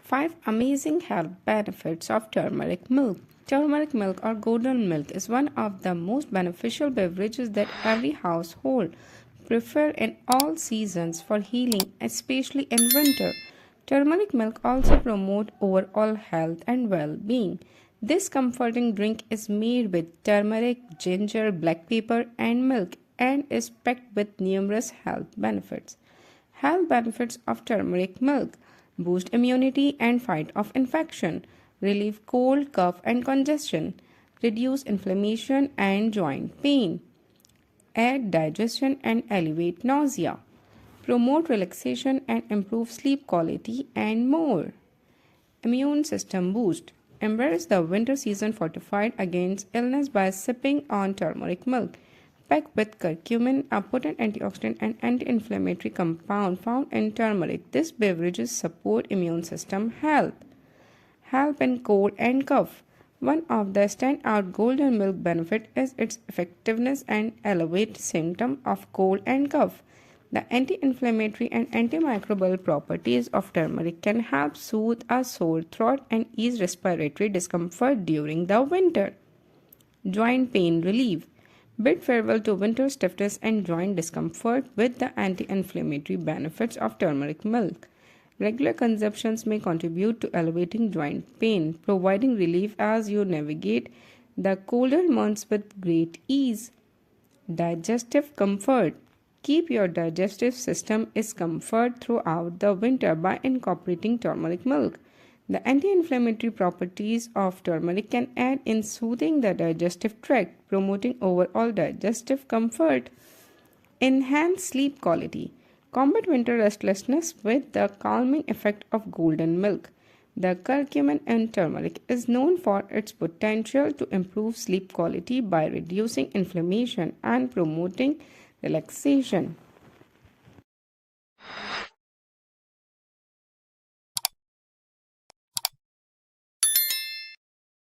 5 amazing health benefits of turmeric milk. Turmeric milk or golden milk is one of the most beneficial beverages that every household prefer in all seasons for healing, especially in winter. Turmeric milk also promotes overall health and well-being. This comforting drink is made with turmeric, ginger, black pepper, and milk and is packed with numerous health benefits. Health benefits of turmeric milk: boost immunity and fight off infection, relieve cold, cough and congestion, reduce inflammation and joint pain, aid digestion and alleviate nausea, promote relaxation and improve sleep quality, and more. Immune system boost. Embrace the winter season fortified against illness by sipping on turmeric milk. Packed with curcumin, a potent antioxidant and anti-inflammatory compound found in turmeric, this beverages support immune system health. Help in cold and cough. One of the standout golden milk benefit is its effectiveness and elevate symptom of cold and cough. The anti-inflammatory and antimicrobial properties of turmeric can help soothe a sore throat and ease respiratory discomfort during the winter. Joint pain relief. Bid farewell to winter stiffness and joint discomfort with the anti-inflammatory benefits of turmeric milk. Regular consumptions may contribute to elevating joint pain, providing relief as you navigate the colder months with great ease. Digestive comfort. Keep your digestive system in comfort throughout the winter by incorporating turmeric milk. The anti-inflammatory properties of turmeric can aid in soothing the digestive tract, promoting overall digestive comfort. Enhance sleep quality. Combat winter restlessness with the calming effect of golden milk. The curcumin in turmeric is known for its potential to improve sleep quality by reducing inflammation and promoting relaxation.